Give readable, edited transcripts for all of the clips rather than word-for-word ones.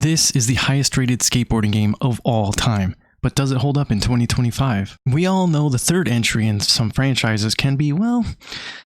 This is the highest rated skateboarding game of all time. But does it hold up in 2025? We all know the third entry in some franchises can be, well,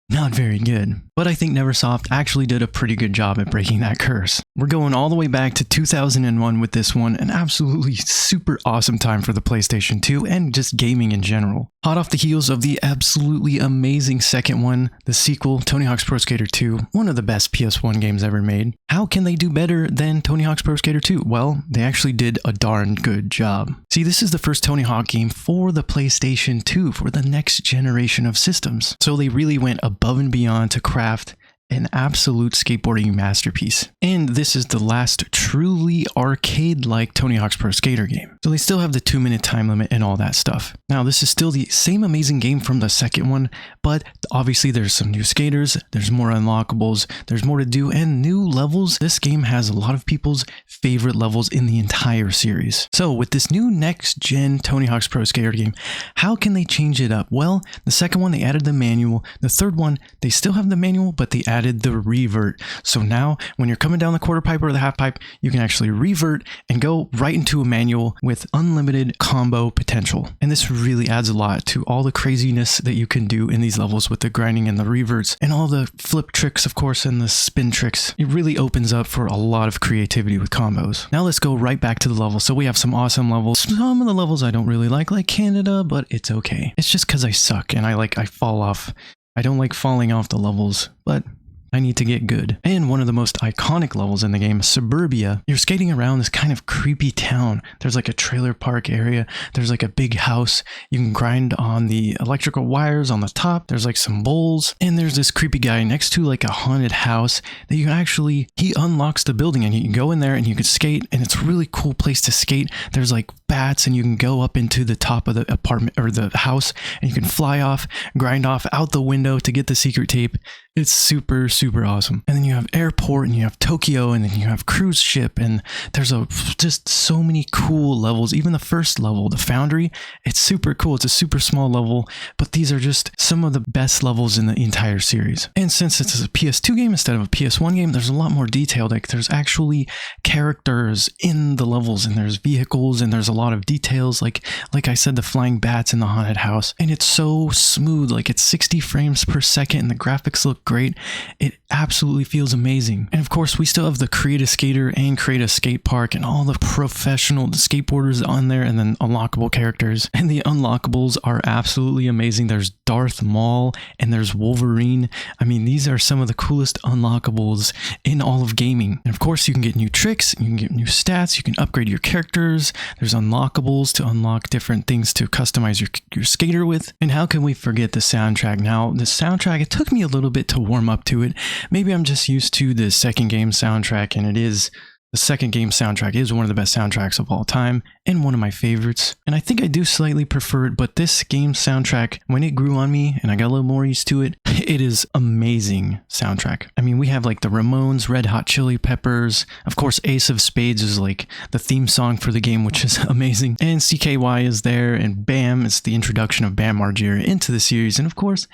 not very good. But I think Neversoft actually did a pretty good job at breaking that curse. We're going all the way back to 2001 with this one, an absolutely super awesome time for the PlayStation 2 and just gaming in general. Hot off the heels of the absolutely amazing second one, the sequel, Tony Hawk's Pro Skater 2, one of the best PS1 games ever made. How can they do better than Tony Hawk's Pro Skater 2? Well, they actually did a darn good job. See, this is the first Tony Hawk game for the PlayStation 2, for the next generation of systems. So they really went above and beyond to craft an absolute skateboarding masterpiece. And this is the last truly arcade-like Tony Hawk's Pro Skater game. So they still have the 2-minute time limit and all that stuff. Now, this is still the same amazing game from the second one, but obviously there's some new skaters, there's more unlockables, there's more to do, and new levels. This game has a lot of people's favorite levels in the entire series. So with this new next-gen Tony Hawk's Pro Skater game, how can they change it up? Well, the second one, they added the manual. The third one, they still have the manual, but they added the revert. So now when you're coming down the quarter pipe or the half pipe, you can actually revert and go right into a manual with unlimited combo potential. And this really adds a lot to all the craziness that you can do in these levels with the grinding and the reverts and all the flip tricks, of course, and the spin tricks. It really opens up for a lot of creativity with combos. Now let's go right back to the level. So we have some awesome levels. Some of the levels I don't really like Canada, but it's okay. It's just because I suck and I fall off. I don't like falling off the levels, but I need to get good. And one of the most iconic levels in the game, Suburbia, you're skating around this kind of creepy town. There's like a trailer park area. There's like a big house. You can grind on the electrical wires on the top. There's like some bowls. And there's this creepy guy next to like a haunted house that you can actually, he unlocks the building and you can go in there and you can skate. And it's a really cool place to skate. There's like bats and you can go up into the top of the apartment or the house and you can fly off, grind off out the window to get the secret tape. It's super awesome. And then you have airport and you have Tokyo and then you have cruise ship and there's just so many cool levels. Even the first level, the Foundry, it's super cool. It's a super small level, but these are just some of the best levels in the entire series. And since it's a PS2 game instead of a PS1 game, there's a lot more detail. Like there's actually characters in the levels and there's vehicles and there's a lot of details. Like I said, the flying bats in the haunted house, and it's so smooth. Like it's 60 frames per second and the graphics look great. It absolutely feels amazing. And of course, we still have the Create a Skater and Create a Skate Park and all the professional skateboarders on there and then unlockable characters. And the unlockables are absolutely amazing. There's Darth Maul and there's Wolverine. I mean, these are some of the coolest unlockables in all of gaming. And of course, you can get new tricks, you can get new stats, you can upgrade your characters. There's unlockables to unlock different things to customize your skater with. And how can we forget the soundtrack? Now, the soundtrack, it took me a little bit to warm up to it. Maybe I'm just used to the second game soundtrack, and the second game soundtrack is one of the best soundtracks of all time and one of my favorites. And I think I do slightly prefer it, but this game soundtrack, when it grew on me and I got a little more used to it, it is amazing soundtrack. I mean, we have like the Ramones, Red Hot Chili Peppers. Of course, Ace of Spades is like the theme song for the game, which is amazing. And CKY is there, and Bam, it's the introduction of Bam Margera into the series. And of course,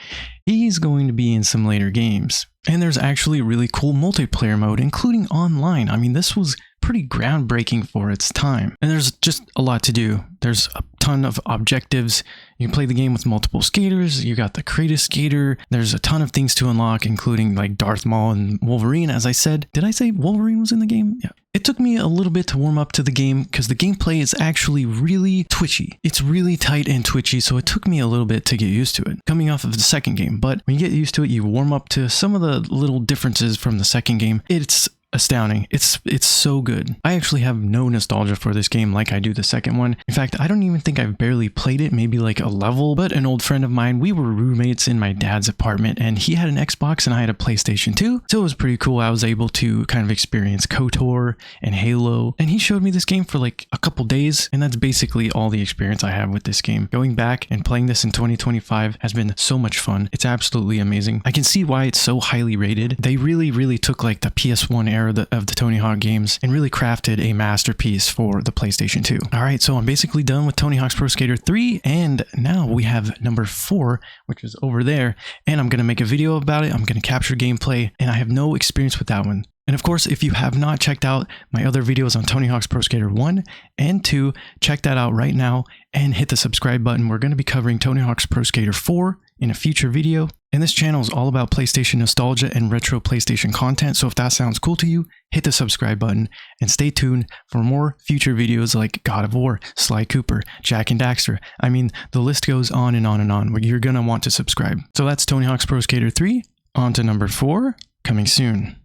he's going to be in some later games. And there's actually a really cool multiplayer mode, including online. I mean, this was pretty groundbreaking for its time. And there's just a lot to do. There's a ton of objectives. You can play the game with multiple skaters. You got the Create a Skater. There's a ton of things to unlock, including like Darth Maul and Wolverine, as I said. Did I say Wolverine was in the game? Yeah. It took me a little bit to warm up to the game because the gameplay is actually really twitchy. It's really tight and twitchy, so it took me a little bit to get used to it, coming off of the second game. But when you get used to it, you warm up to some of the little differences from the second game. It's astounding. It's so good. I actually have no nostalgia for this game like I do the second one. In fact, I don't even think I've barely played it, maybe like a level, but an old friend of mine, we were roommates in my dad's apartment and he had an Xbox and I had a PlayStation 2. So it was pretty cool. I was able to kind of experience KOTOR and Halo, and he showed me this game for like a couple days, and that's basically all the experience I have with this game. Going back and playing this in 2025 has been so much fun. It's absolutely amazing. I can see why it's so highly rated. They really took like the PS1 era of the Tony Hawk games and really crafted a masterpiece for the PlayStation 2. All right, so I'm basically done with Tony Hawk's Pro Skater 3, and now we have number 4, which is over there, and I'm going to make a video about it. I'm going to capture gameplay, and I have no experience with that one. And of course, if you have not checked out my other videos on Tony Hawk's Pro Skater 1 and 2, check that out right now and hit the subscribe button. We're going to be covering Tony Hawk's Pro Skater 4 in a future video. And this channel is all about PlayStation nostalgia and retro PlayStation content. So if that sounds cool to you, hit the subscribe button and stay tuned for more future videos like God of War, Sly Cooper, Jack and Daxter. I mean, the list goes on and on and on. You're going to want to subscribe. So that's Tony Hawk's Pro Skater 3. On to number 4, coming soon.